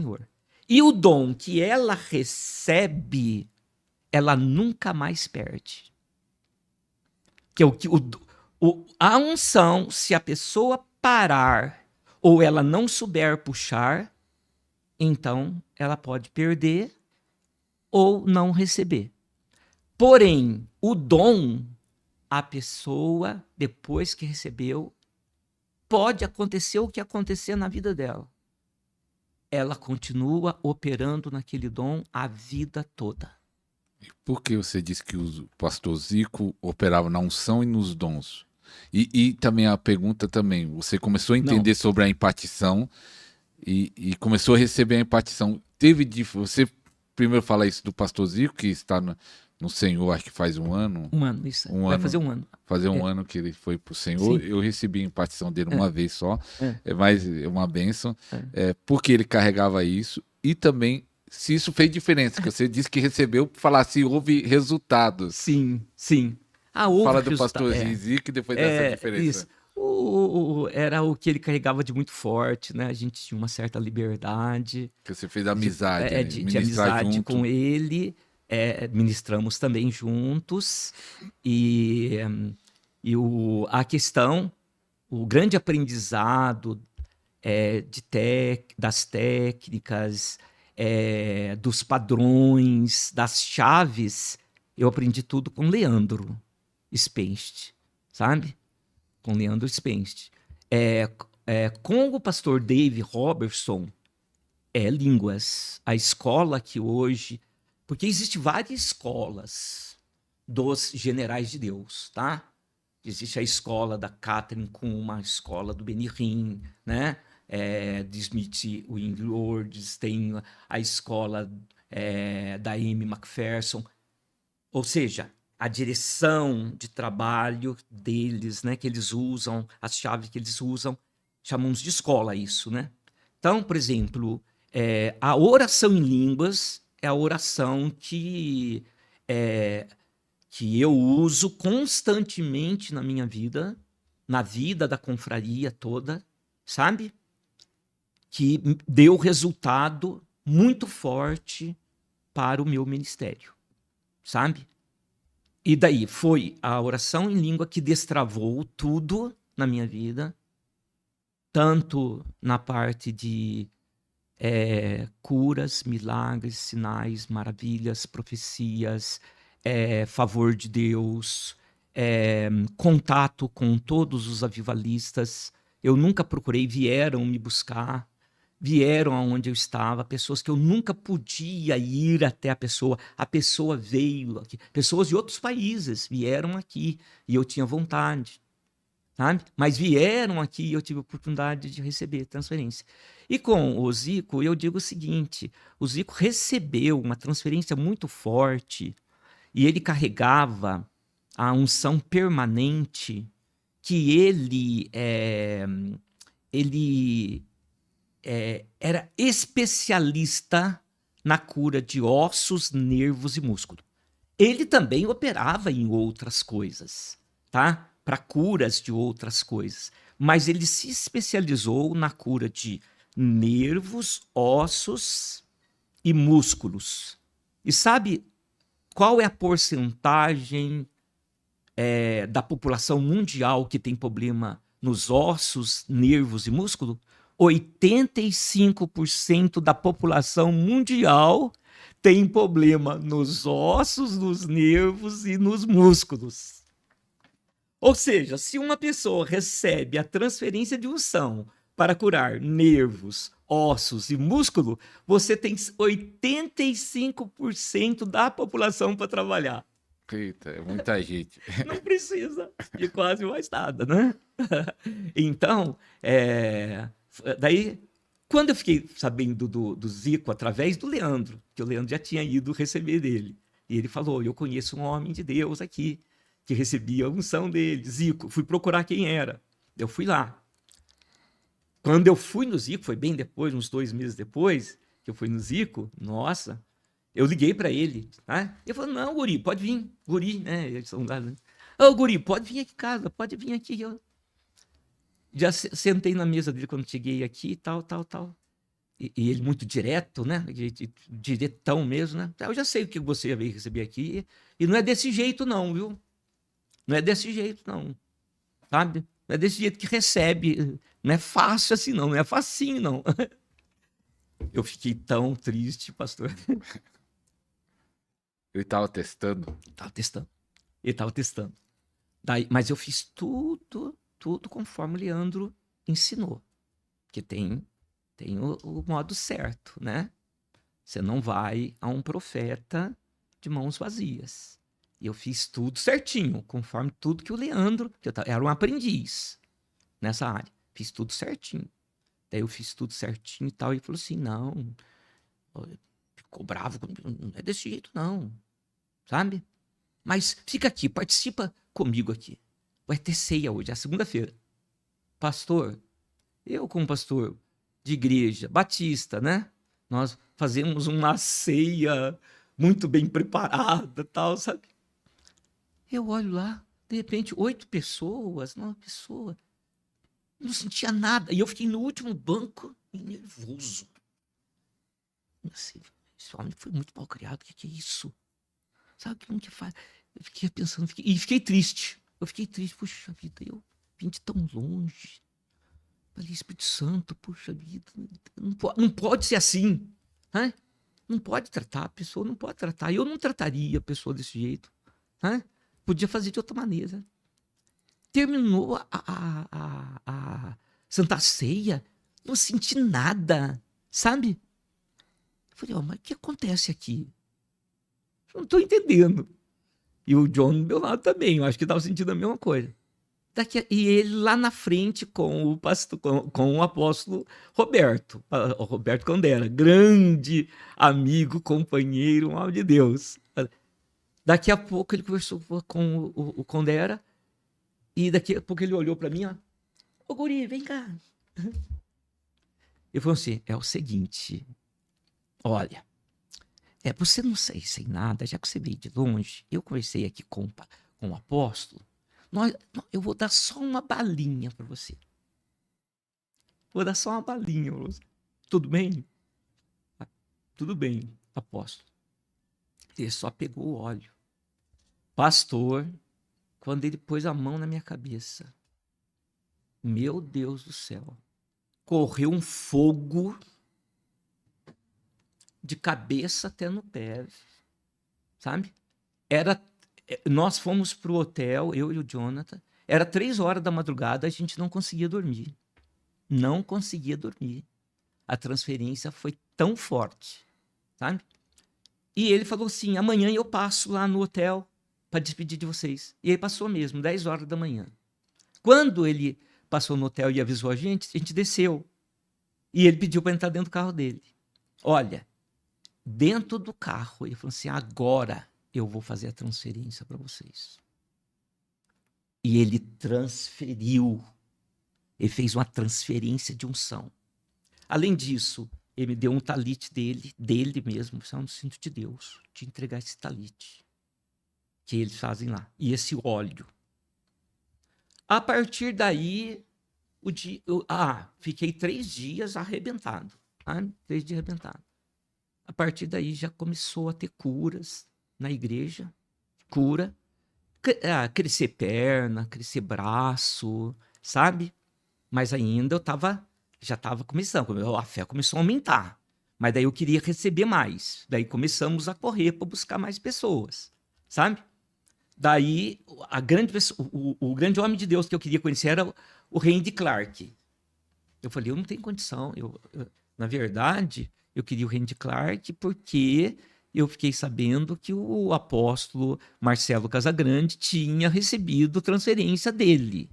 Senhor. E o dom que ela recebe, ela nunca mais perde. Que é a unção, se a pessoa parar ou ela não souber puxar, então ela pode perder ou não receber. Porém, o dom, a pessoa, depois que recebeu, pode acontecer o que acontecer na vida dela. Ela continua operando naquele dom a vida toda. Por que você disse que o pastor Zico operava na unção e nos dons? E também a pergunta também, você começou a entender sobre a impartição e começou a receber a impartição. Você primeiro fala isso do pastor Zico, que está no Senhor, acho que faz um ano. Um ano, isso. Vai fazer um ano. Fazer um ano que ele foi pro Senhor. Sim. Eu recebi a impartição dele uma vez só. É mais uma bênção. Porque ele carregava isso. E também, se isso fez diferença, que você disse que recebeu, falar se houve resultados. Sim. Fala do pastor Zico e depois dessa diferença. Isso. Era o que ele carregava de muito forte, né? A gente tinha uma certa liberdade. Que você fez amizade. De amizade junto com ele. Ministramos também juntos. A questão, o grande aprendizado das técnicas, dos padrões, das chaves, eu aprendi tudo com Leandro Spenst, sabe? Com Leandro Spenst. Com o pastor Dave Robertson, línguas. A escola que hoje... Porque existem várias escolas dos generais de Deus, tá? Existe a escola da Catherine Kuhlman, a escola do Benny Hinn, né? De Smith Wingfield, tem a escola da Amy McPherson. Ou seja, a direção de trabalho deles, né? Que eles usam, as chaves que eles usam, chamamos de escola isso, né? Então, por exemplo, a oração em línguas é a oração que eu uso constantemente na minha vida, na vida da confraria toda, sabe? Que deu resultado muito forte para o meu ministério, sabe? E daí foi a oração em língua que destravou tudo na minha vida, tanto na parte de curas, milagres, sinais, maravilhas, profecias, favor de Deus, contato com todos os avivalistas. Eu nunca procurei, vieram me buscar, vieram aonde eu estava, pessoas que eu nunca podia ir até a pessoa veio aqui, pessoas de outros países vieram aqui e eu tinha vontade, sabe? Mas vieram aqui e eu tive a oportunidade de receber transferência. E com o Zico, eu digo o seguinte, o Zico recebeu uma transferência muito forte e ele carregava a unção permanente que ele era especialista na cura de ossos, nervos e músculo. Ele também operava em outras coisas, tá? Para curas de outras coisas. Mas ele se especializou na cura de nervos, ossos e músculos. E sabe qual é a porcentagem da população mundial que tem problema nos ossos, nervos e músculo? 85% da população mundial tem problema nos ossos, nos nervos e nos músculos. Ou seja, se uma pessoa recebe a transferência de unção para curar nervos, ossos e músculo, você tem 85% da população para trabalhar. Eita, é muita gente. Não precisa de quase mais nada, né? Então, daí, quando eu fiquei sabendo do Zico através do Leandro, que o Leandro já tinha ido receber dele, e ele falou, eu conheço um homem de Deus aqui, que recebia a unção dele, Zico, fui procurar quem era. Eu fui lá. Quando eu fui no Zico, foi bem depois, uns 2 meses depois, que eu fui no Zico, nossa, eu liguei para ele, tá? Ele falou, não, Guri, pode vir, Guri, né? Eles são lá, né? Ô, Guri, pode vir aqui em casa, pode vir aqui. Eu já sentei na mesa dele quando cheguei aqui, tal. e ele muito direto, né? Diretão mesmo, né? Eu já sei o que você veio receber aqui, e não é desse jeito não, viu? Não é desse jeito não, sabe? Não é desse jeito que recebe, não é fácil assim não é facinho não. Eu fiquei tão triste, pastor. Ele estava testando? Tava testando. Ele estava testando. Daí, mas eu fiz tudo conforme o Leandro ensinou. Porque tem o modo certo, né? Você não vai a um profeta de mãos vazias. E eu fiz tudo certinho, conforme tudo que o Leandro, que eu era um aprendiz nessa área, fiz tudo certinho. Daí eu fiz tudo certinho e tal, e ele falou assim, não, ficou bravo, não é desse jeito não, sabe? Mas fica aqui, participa comigo aqui. Vai ter ceia hoje, é segunda-feira. Pastor, eu como pastor de igreja batista, né? Nós fazemos uma ceia muito bem preparada, tal, sabe? Eu olho lá, de repente, 8 pessoas, 9 pessoas. Não sentia nada. E eu fiquei no último banco, nervoso. Assim, esse homem foi muito mal criado, o que é isso? Sabe como que faz? Eu fiquei pensando, e fiquei triste. Eu fiquei triste, puxa vida, eu vim de tão longe. Falei, Espírito Santo, puxa vida, não pode ser assim, né? Não pode tratar, a pessoa não pode tratar. Eu não trataria a pessoa desse jeito, né? Podia fazer de outra maneira. Terminou a Santa Ceia, não senti nada, sabe? Falei, mas o que acontece aqui? Não estou entendendo. E o John do meu lado também, eu acho que estava sentindo a mesma coisa. E ele lá na frente com o pastor, com o apóstolo Roberto, o Roberto Condera, grande amigo, companheiro, mal de Deus. Daqui a pouco ele conversou com o Condera e daqui a pouco ele olhou para mim, ó, ô guri, vem cá. Ele falou assim, é o seguinte, olha, você não sair sem nada, já que você veio de longe, eu conversei aqui com o apóstolo, eu vou dar só uma balinha para você. Vou dar só uma balinha para você. Tudo bem? Tudo bem, apóstolo. Ele só pegou o óleo. Pastor, quando ele pôs a mão na minha cabeça, meu Deus do céu, correu um fogo de cabeça até no pé, sabe? Nós fomos pro hotel, eu e o Jonathan, era 3 horas da madrugada, a gente não conseguia dormir. Não conseguia dormir. A transferência foi tão forte, sabe? E ele falou assim, amanhã eu passo lá no hotel para despedir de vocês. E ele passou mesmo, 10 horas da manhã. Quando ele passou no hotel e avisou a gente desceu. E ele pediu para entrar dentro do carro dele. Olha, dentro do carro, ele falou assim, agora eu vou fazer a transferência para vocês. E ele transferiu. Ele fez uma transferência de unção. Além disso, ele me deu um talite dele mesmo, isso é um cinto de Deus, de entregar esse talite que eles fazem lá. E esse óleo. A partir daí, fiquei 3 dias arrebentado. Tá? 3 dias arrebentado. A partir daí já começou a ter curas na igreja. Cura. Crescer perna, crescer braço, sabe? Mas ainda já estava começando, a fé começou a aumentar. Mas daí eu queria receber mais. Daí começamos a correr para buscar mais pessoas, sabe? Daí o grande homem de Deus que eu queria conhecer era o Randy Clark. Eu falei, eu não tenho condição. Na verdade, eu queria o Randy Clark porque eu fiquei sabendo que o apóstolo Marcelo Casagrande tinha recebido transferência dele.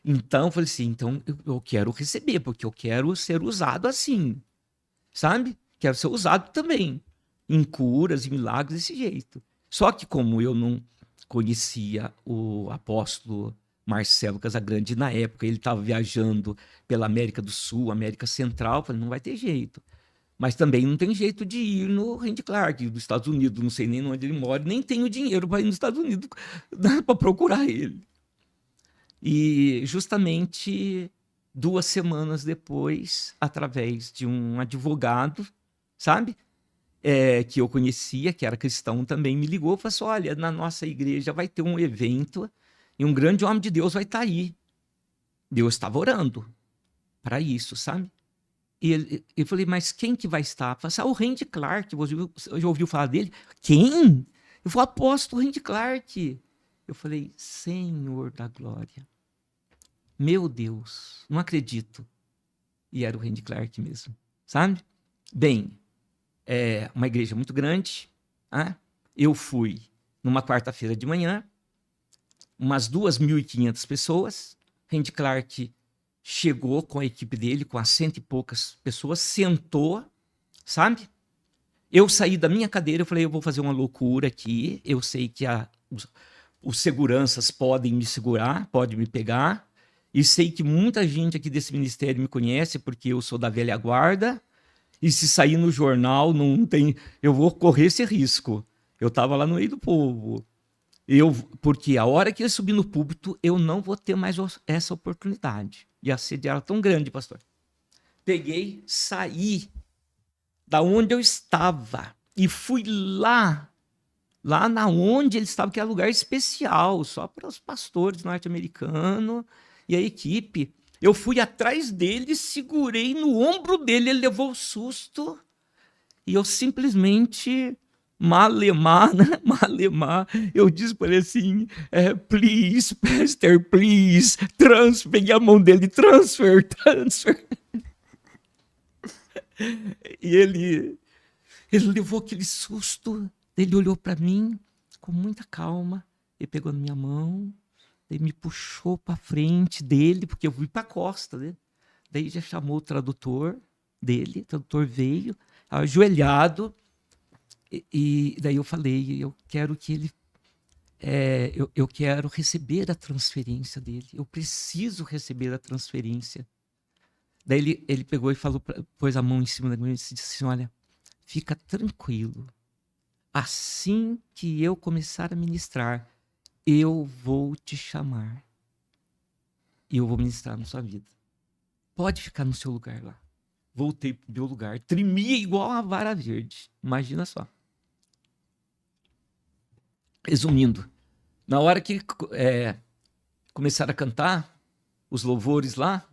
Então, eu falei assim, então eu quero receber, porque eu quero ser usado assim, sabe? Quero ser usado também, em curas, em milagres, desse jeito. Só que como eu não conhecia o apóstolo Marcelo Casagrande na época, ele estava viajando pela América do Sul, América Central, eu falei, não vai ter jeito. Mas também não tem jeito de ir no Randy Clark, dos Estados Unidos, não sei nem onde ele mora, nem tenho dinheiro para ir nos Estados Unidos para procurar ele. E justamente 2 semanas depois, através de um advogado, sabe? Que eu conhecia, que era cristão também, me ligou e falou assim, olha, na nossa igreja vai ter um evento e um grande homem de Deus vai estar aí. Deus estava orando para isso, sabe? E eu falei, mas quem que vai estar? Eu falei assim, o Randy Clark, você já ouviu falar dele? Quem? Eu falei, apóstolo Randy Clark. Eu falei, Senhor da glória. Meu Deus, não acredito. E era o Randy Clark mesmo, sabe? Bem, uma igreja muito grande. Eu fui numa quarta-feira de manhã, umas 2.500 pessoas. Randy Clark chegou com a equipe dele, com as 100 e poucas pessoas, sentou, sabe? Eu saí da minha cadeira, eu falei, eu vou fazer uma loucura aqui, eu sei que os seguranças podem me segurar, podem me pegar, e sei que muita gente aqui desse ministério me conhece, porque eu sou da velha guarda, e se sair no jornal, não tem, eu vou correr esse risco. Eu estava lá no meio do povo. Porque a hora que ele subir no púlpito, eu não vou ter mais essa oportunidade. E a sede era tão grande, pastor. Peguei, saí da onde eu estava e fui lá na onde ele estava, que era lugar especial, só para os pastores norte-americanos e a equipe. Eu fui atrás dele, segurei no ombro dele, ele levou o susto e eu simplesmente... Malemar, né? Malemar. Eu disse para ele assim, please, pastor, please, peguei a mão dele, transfer. E ele levou aquele susto, ele olhou para mim com muita calma, ele pegou na minha mão, ele me puxou para frente dele, porque eu fui para a costa, né? Daí já chamou o tradutor dele, o tradutor veio, ajoelhado. E daí eu falei, eu quero que ele, eu quero receber a transferência dele, eu preciso receber a transferência. Daí ele pegou e falou, pôs a mão em cima da minha e disse assim, olha, fica tranquilo, assim que eu começar a ministrar, eu vou te chamar e eu vou ministrar na sua vida. Pode ficar no seu lugar lá. Voltei pro meu lugar, tremia igual uma vara verde, imagina só. Resumindo, na hora que começaram a cantar os louvores lá,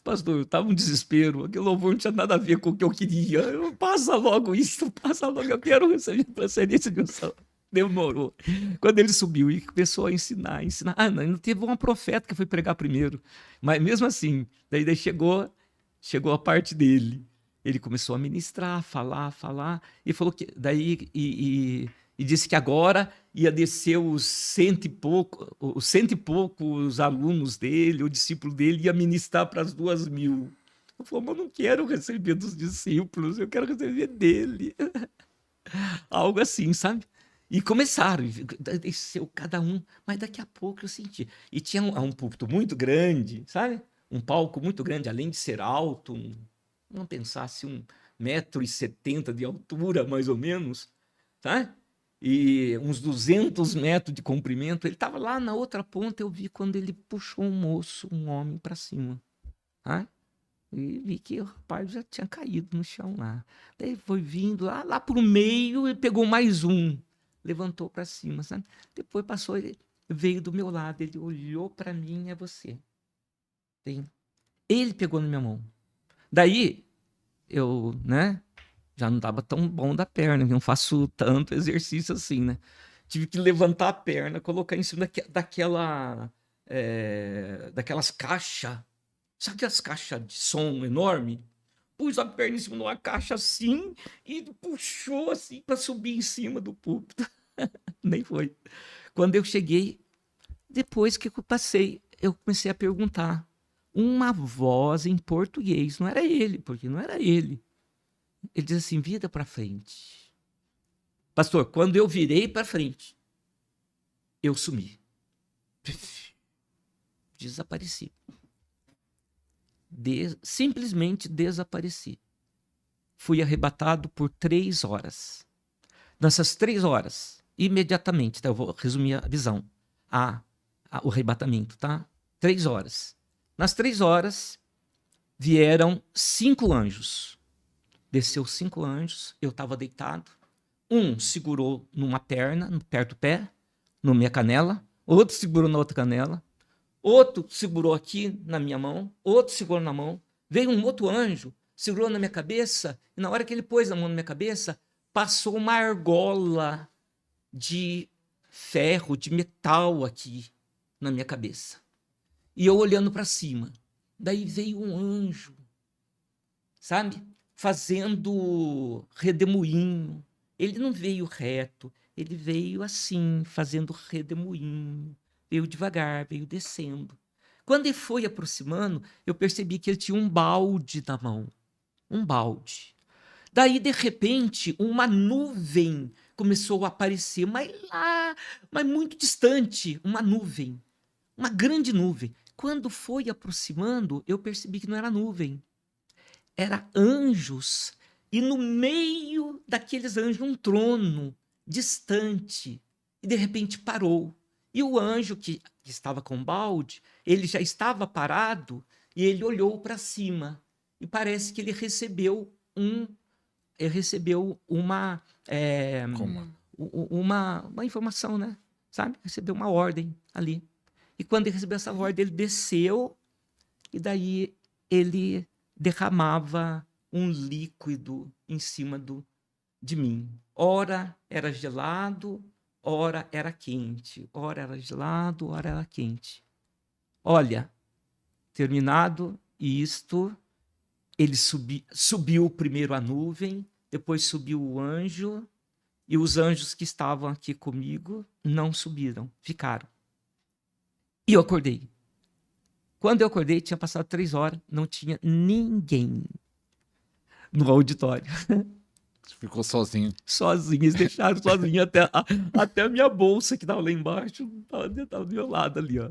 pastor, eu estava um desespero, aquele louvor não tinha nada a ver com o que eu queria. Passa logo isso, passa logo, eu quero receber transferência de unção. Demorou. Quando ele subiu e começou a ensinar. Não teve uma profeta que foi pregar primeiro, mas mesmo assim, daí chegou a parte dele. Ele começou a ministrar, falar, e falou que daí e disse que agora ia descer os 100 e poucos alunos dele, o discípulo dele, ia ministrar para as 2.000. Eu falei, mas eu não quero receber dos discípulos, eu quero receber dele. Algo assim, sabe? E começaram, desceu cada um, mas daqui a pouco eu senti. E tinha um púlpito muito grande, sabe? Um palco muito grande, além de ser alto, vamos pensar assim, 1,70 m de altura, mais ou menos, tá? E uns 200 metros de comprimento. Ele estava lá na outra ponta, eu vi quando ele puxou um homem para cima. Tá? E vi que o rapaz já tinha caído no chão lá. Daí foi vindo lá para o meio e pegou mais um. Levantou para cima, sabe? Depois passou, ele veio do meu lado, ele olhou para mim, é você. Ele pegou na minha mão. Daí, eu, né? Já não estava tão bom da perna, não faço tanto exercício assim, né? Tive que levantar a perna, colocar em cima daquelas caixas, sabe aquelas caixas de som enorme? Pus a perna em cima de uma caixa assim e puxou assim para subir em cima do púlpito. Nem foi. Quando eu cheguei, depois que eu passei, eu comecei a perguntar. Uma voz em português, não era ele, porque não era ele. Ele diz assim, vida para frente. Pastor, quando eu virei para frente, eu sumi. Desapareci. Simplesmente desapareci. Fui arrebatado por 3 horas. Nessas 3 horas, imediatamente, tá? Eu vou resumir a visão. O arrebatamento, tá? 3 horas. Nas 3 horas, vieram 5 anjos. Desceu 5 anjos, eu estava deitado. Um segurou numa perna, perto do pé, na minha canela. Outro segurou na outra canela. Outro segurou aqui na minha mão. Outro segurou na mão. Veio um outro anjo, segurou na minha cabeça. E na hora que ele pôs a mão na minha cabeça, passou uma argola de ferro, de metal aqui na minha cabeça. E eu olhando para cima. Daí veio um anjo, sabe? Fazendo redemoinho. Ele não veio reto, ele veio assim, fazendo redemoinho. Veio devagar, veio descendo. Quando ele foi aproximando, eu percebi que ele tinha um balde na mão. Um balde. Daí, de repente, uma nuvem começou a aparecer, mas muito distante, uma nuvem. Uma grande nuvem. Quando foi aproximando, eu percebi que não era nuvem. Era anjos. E no meio daqueles anjos, um trono distante. E de repente parou. E o anjo que estava com o balde, ele já estava parado e ele olhou para cima. E parece que ele recebeu uma informação, né? Sabe? Recebeu uma ordem ali. E quando ele recebeu essa ordem, ele desceu e daí ele derramava um líquido em cima de mim. Ora era gelado, ora era quente. Ora era gelado, ora era quente. Olha, terminado isto, ele subiu primeiro a nuvem, depois subiu o anjo, e os anjos que estavam aqui comigo não subiram, ficaram. E eu acordei. Quando eu acordei, tinha passado 3 horas, não tinha ninguém no auditório. Você ficou sozinho. Sozinho, eles deixaram sozinho até a minha bolsa que estava lá embaixo, estava do meu lado ali, ó.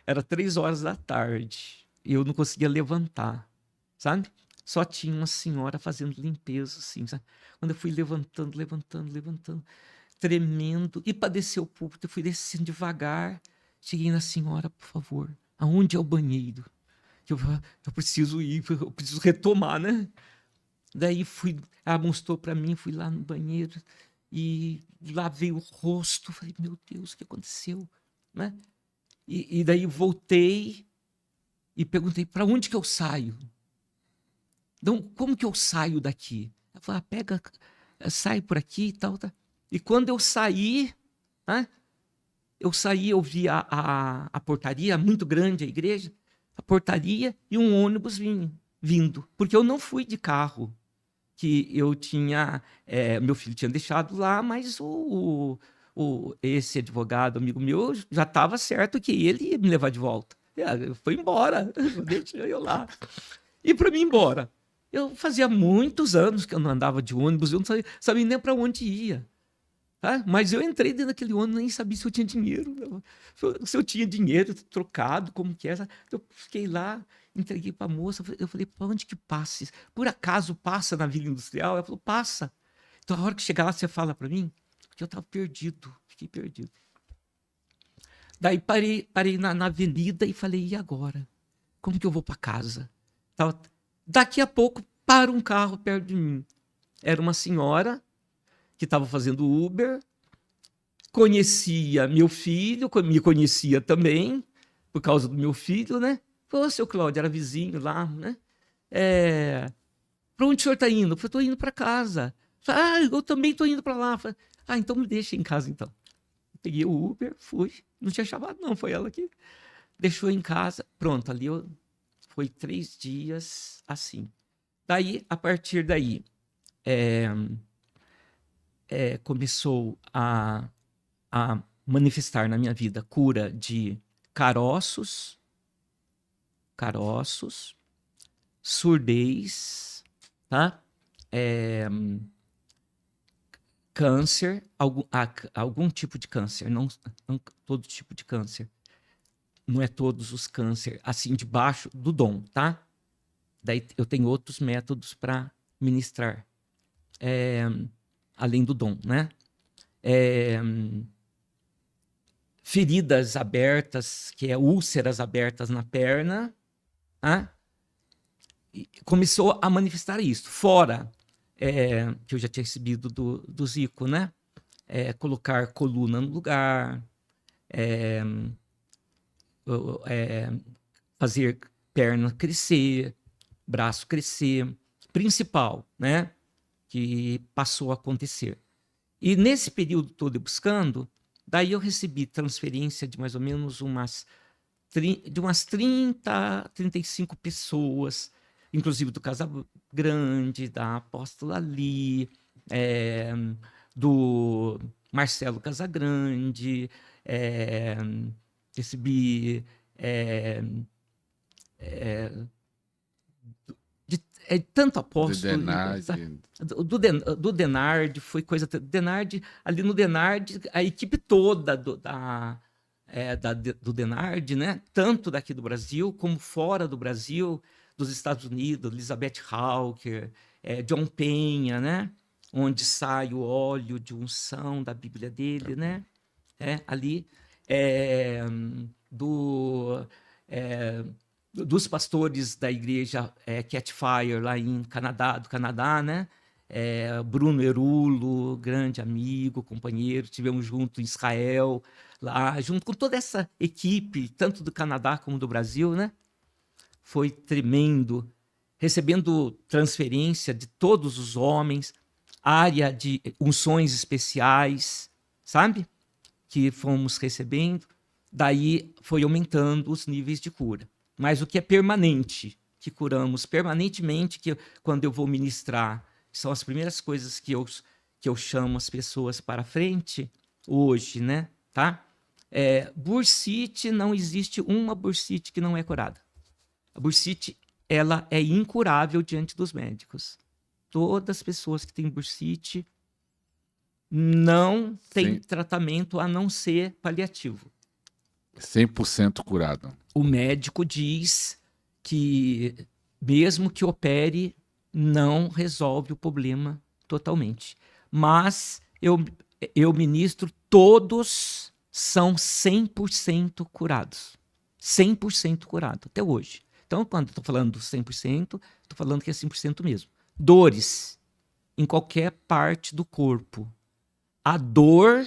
Era 3 horas da tarde e eu não conseguia levantar, sabe? Só tinha uma senhora fazendo limpeza, assim, sabe? Quando eu fui levantando, tremendo, e para descer o púlpito, eu fui descendo devagar. Cheguei na senhora, por favor, aonde é o banheiro? Eu preciso ir, eu preciso retomar, né? Daí ela mostrou para mim, fui lá no banheiro e lavei o rosto. Falei, meu Deus, o que aconteceu? Né? E daí voltei e perguntei, para onde que eu saio? Então, como que eu saio daqui? Ela falou, sai por aqui e tal, tá. E quando eu saí, né? Eu vi a portaria, muito grande a igreja, a portaria e um ônibus vindo, porque eu não fui de carro, que eu tinha, meu filho tinha deixado lá, mas esse advogado, amigo meu, já estava certo que ele ia me levar de volta. Foi embora, deixei eu lá. E para mim ir embora, eu fazia muitos anos que eu não andava de ônibus, eu não sabia nem para onde ia. Tá? Mas eu entrei dentro daquele ônibus, nem sabia se eu tinha dinheiro. Se eu tinha dinheiro trocado, como que era. Eu fiquei lá, entreguei para a moça. Eu falei, para onde que passa? Por acaso passa na Vila Industrial? Ela falou, passa. Então, a hora que chegar lá, você fala para mim? Porque eu estava perdido, fiquei perdido. Daí parei na avenida e falei, e agora? Como que eu vou para casa? Daqui a pouco, para um carro perto de mim. Era uma senhora que estava fazendo Uber, conhecia meu filho, me conhecia também, por causa do meu filho, né? Falou, seu Cláudio, era vizinho lá, né? Para onde o senhor está indo? Eu falei, estou indo para casa. Falei, eu também estou indo para lá. Falei, então me deixa em casa, então. Peguei o Uber, fui. Não tinha chamado, não, foi ela que deixou em casa. Pronto, ali foi 3 dias assim. Daí, a partir daí, começou a manifestar na minha vida cura de caroços, surdez, tá? Câncer, algum tipo de câncer, não todo tipo de câncer. Não é todos os cânceres, assim, debaixo do dom, tá? Daí eu tenho outros métodos para ministrar. Além do dom, né? Feridas abertas, que é úlceras abertas na perna, Né? E começou a manifestar isso. Fora, que eu já tinha recebido do Zico, né? Colocar coluna no lugar, fazer perna crescer, braço crescer, principal, né? Que passou a acontecer. E nesse período todo buscando, daí eu recebi transferência de mais ou menos umas 30, 35 pessoas, inclusive do Casa Grande, da Apóstola Ali, do Marcelo Casagrande, recebi tanto apóstolo. Do Denardi, foi coisa. Denardi, ali no Denardi, a equipe toda do Denardi, né? Tanto daqui do Brasil como fora do Brasil, dos Estados Unidos, Elizabeth Hawker, John Penha, né? Onde sai o óleo de unção da Bíblia dele, né? Ali. Dos pastores da igreja Catfire, lá do Canadá, né? Bruno Erulo, grande amigo, companheiro, tivemos junto em Israel, lá, junto com toda essa equipe, tanto do Canadá como do Brasil, né? Foi tremendo, recebendo transferência de todos os homens, área de unções especiais, sabe? Que fomos recebendo, daí foi aumentando os níveis de cura. Mas o que é permanente, que curamos permanentemente, que quando eu vou ministrar, são as primeiras coisas que eu chamo as pessoas para frente hoje, né? Tá? Bursite, não existe uma bursite que não é curada. A bursite, ela é incurável diante dos médicos. Todas as pessoas que têm bursite não têm tratamento a não ser paliativo. 100% curado. O médico diz que, mesmo que opere, não resolve o problema totalmente. Mas eu ministro, todos são 100% curados. 100% curado, até hoje. Então, quando eu estou falando 100%, estou falando que é 100% mesmo. Dores em qualquer parte do corpo. A dor,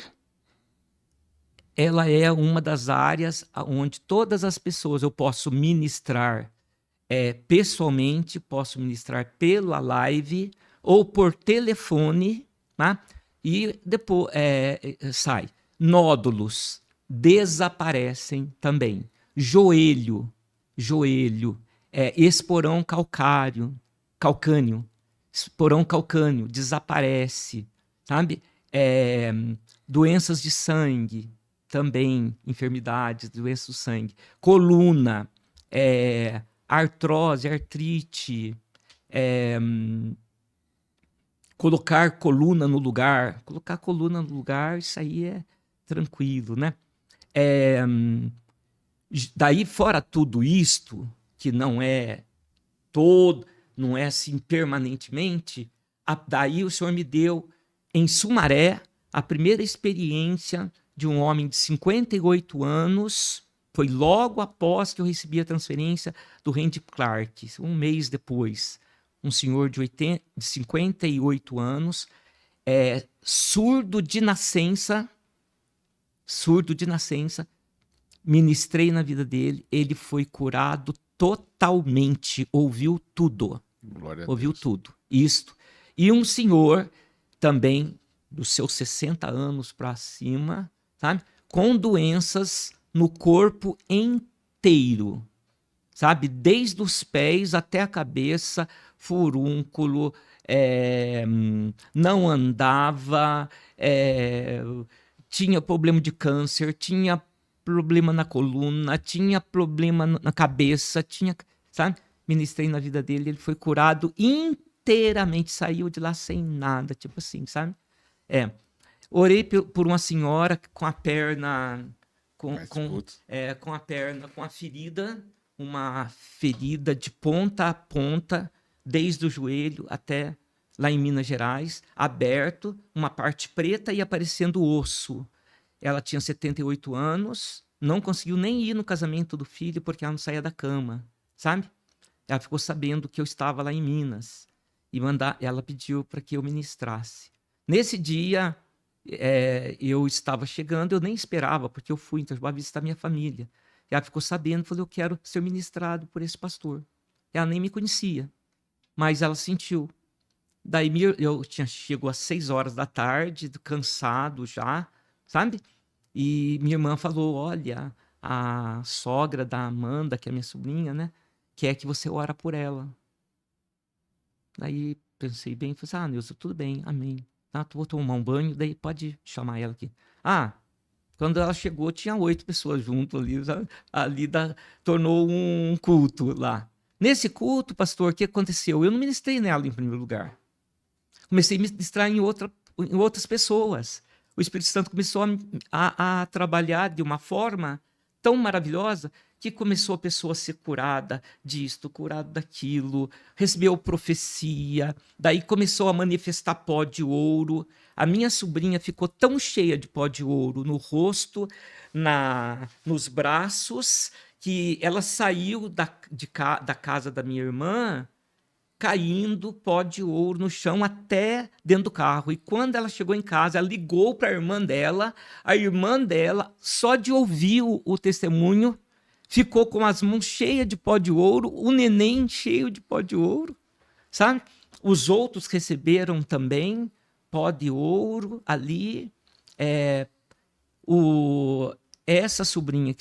ela é uma das áreas onde todas as pessoas eu posso ministrar pessoalmente, posso ministrar pela live ou por telefone, tá? E depois sai. Nódulos desaparecem também. Joelho, esporão calcâneo, esporão calcâneo desaparece, sabe? Doenças de sangue, também enfermidades, doenças do sangue, coluna, artrose, artrite, colocar coluna no lugar, isso aí é tranquilo, né? Daí, fora tudo isto, que não é não é assim permanentemente, daí o Senhor me deu, em Sumaré, a primeira experiência de um homem de 58 anos, foi logo após que eu recebi a transferência do Randy Clark, um mês depois. Um senhor de 58 anos, surdo de nascença, ministrei na vida dele, ele foi curado totalmente, ouviu tudo. Ouviu tudo. Isto. E um senhor também, dos seus 60 anos para cima, sabe? Com doenças no corpo inteiro, sabe? Desde os pés até a cabeça, furúnculo, não andava, tinha problema de câncer, tinha problema na coluna, tinha problema na cabeça, sabe? Ministrei na vida dele, ele foi curado inteiramente, saiu de lá sem nada, tipo assim, sabe? Orei por uma senhora com a perna, com a ferida, uma ferida de ponta a ponta, desde o joelho até lá em Minas Gerais, aberto, uma parte preta e aparecendo osso. Ela tinha 78 anos, não conseguiu nem ir no casamento do filho porque ela não saía da cama, sabe? Ela ficou sabendo que eu estava lá em Minas e ela pediu para que eu ministrasse. Nesse dia, eu estava chegando, eu nem esperava, porque eu fui então, visitar minha família. Ela ficou sabendo, falou, eu quero ser ministrado por esse pastor. Ela nem me conhecia, mas ela sentiu. Daí eu chegou às 6 horas da tarde, cansado já, sabe? E minha irmã falou, olha, a sogra da Amanda, que é minha sobrinha, né? Quer que você ora por ela. Daí pensei bem, falei, Nilson, tudo bem, amém. Tá, vou tomar um banho, daí pode chamar ela aqui. Quando ela chegou, tinha 8 pessoas junto ali, sabe? Tornou um culto lá. Nesse culto, pastor, o que aconteceu? Eu não ministrei nela em primeiro lugar. Comecei a ministrar em outras pessoas. O Espírito Santo começou a trabalhar de uma forma tão maravilhosa que começou a pessoa a ser curada disto, curada daquilo, recebeu profecia, daí começou a manifestar pó de ouro. A minha sobrinha ficou tão cheia de pó de ouro no rosto, nos braços, que ela saiu da casa da minha irmã caindo pó de ouro no chão até dentro do carro. E quando ela chegou em casa, ela ligou para a irmã dela, só de ouvir o testemunho, ficou com as mãos cheias de pó de ouro, o neném cheio de pó de ouro, sabe? Os outros receberam também pó de ouro ali. Essa sobrinha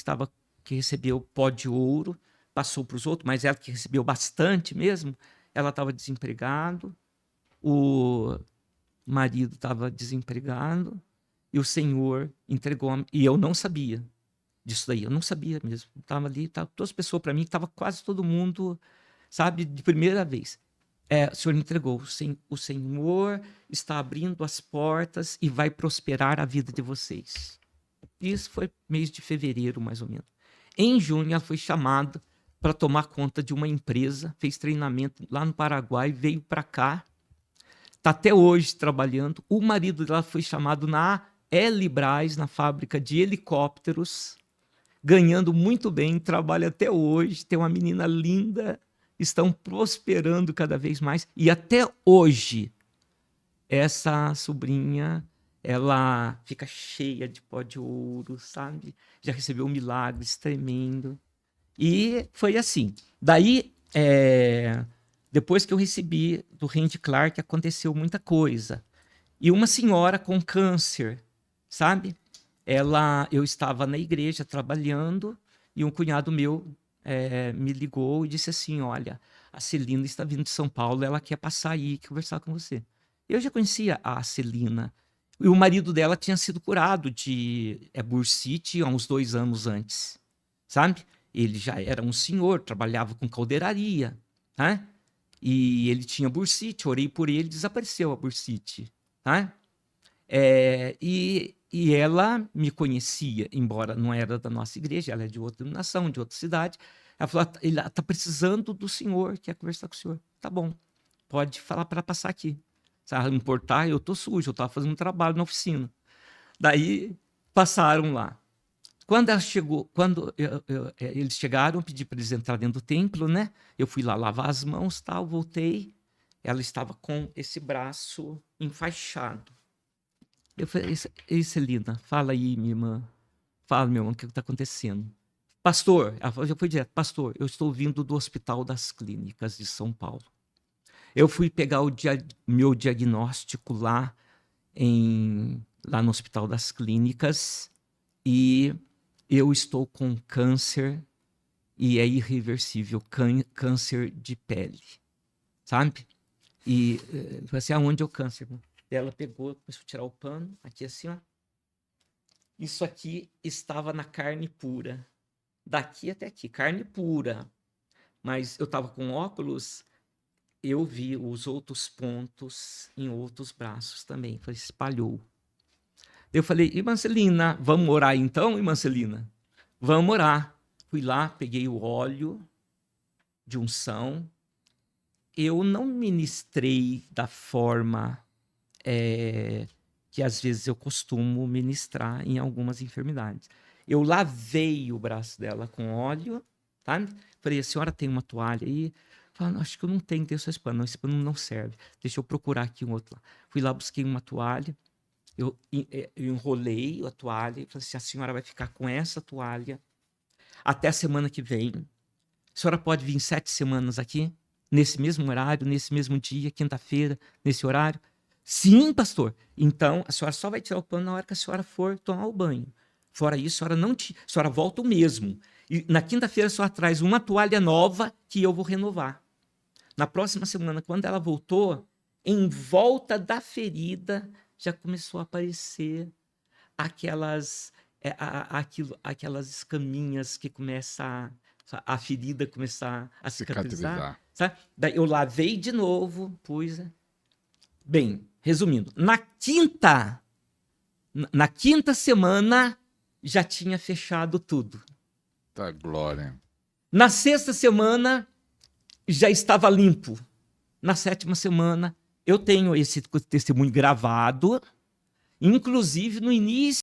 que recebeu pó de ouro passou para os outros, mas ela que recebeu bastante mesmo, ela estava desempregado, o marido estava desempregado, e o Senhor entregou, e eu não sabia disso daí, eu não sabia mesmo. Estava ali, todas as pessoas para mim, estava quase todo mundo, sabe, de primeira vez. O Senhor entregou, o Senhor está abrindo as portas e vai prosperar a vida de vocês. Isso foi mês de fevereiro, mais ou menos. Em junho, ela foi chamada para tomar conta de uma empresa, fez treinamento lá no Paraguai, veio para cá, está até hoje trabalhando. O marido dela foi chamado na Elibraz, na fábrica de helicópteros, ganhando muito bem, trabalha até hoje, tem uma menina linda, estão prosperando cada vez mais. E até hoje, essa sobrinha, ela fica cheia de pó de ouro, sabe? Já recebeu milagres tremendo. E foi assim. Daí, depois que eu recebi do Randy Clark, aconteceu muita coisa. E uma senhora com câncer, sabe? Eu estava na igreja trabalhando e um cunhado meu me ligou e disse assim, olha, a Celina está vindo de São Paulo, ela quer passar aí e conversar com você. Eu já conhecia a Celina. E o marido dela tinha sido curado de bursite há uns 2 anos antes, sabe? Ele já era um senhor, trabalhava com caldeiraria, né? E ele tinha bursite, orei por ele, desapareceu a bursite, tá? E ela me conhecia, embora não era da nossa igreja, ela é de outra nação, de outra cidade. Ela falou, ele está precisando do senhor, quer conversar com o senhor. Tá bom, pode falar para passar aqui. Se ela não importar, eu tô sujo, eu estava fazendo um trabalho na oficina. Daí passaram lá. Quando ela chegou, eles chegaram, eu pedi para eles entrarem dentro do templo, né? Eu fui lá lavar as mãos, tal, voltei. Ela estava com esse braço enfaixado. Eu falei, ei, Celina, fala aí, minha irmã. Fala, meu irmão, o que está acontecendo? Pastor, ela já foi direto, pastor, eu estou vindo do Hospital das Clínicas de São Paulo. Eu fui pegar o meu diagnóstico lá no Hospital das Clínicas e eu estou com câncer e é irreversível, câncer de pele, sabe? E eu falei assim, aonde é o câncer? Ela pegou, começou a tirar o pano, aqui assim, ó. Isso aqui estava na carne pura, daqui até aqui, carne pura. Mas eu estava com óculos, eu vi os outros pontos em outros braços também, espalhou. Eu falei, irmã Celina, vamos orar então, irmã Celina? Vamos orar. Fui lá, peguei o óleo de unção. Eu não ministrei da forma que às vezes eu costumo ministrar em algumas enfermidades. Eu lavei o braço dela com óleo, tá? Falei, a senhora tem uma toalha aí? Falei, acho que eu não tenho esse pano. Não, esse pano não serve. Deixa eu procurar aqui um outro lá. Fui lá, busquei uma toalha. Eu enrolei a toalha e falei assim, a senhora vai ficar com essa toalha até a semana que vem. A senhora pode vir 7 semanas aqui? Nesse mesmo horário, nesse mesmo dia, quinta-feira, nesse horário? Sim, pastor. Então, a senhora só vai tirar o pano na hora que a senhora for tomar o banho. Fora isso, a senhora volta o mesmo. E na quinta-feira, a senhora traz uma toalha nova que eu vou renovar. Na próxima semana, quando ela voltou, em volta da ferida já começou a aparecer aquelas escaminhas que começam a ferida começar a cicatrizar. Sabe? Daí eu lavei de novo, pus. Bem, resumindo, na quinta semana já tinha fechado tudo. Tá, glória. Na sexta semana já estava limpo. Na 7ª semana eu tenho esse testemunho gravado, inclusive no início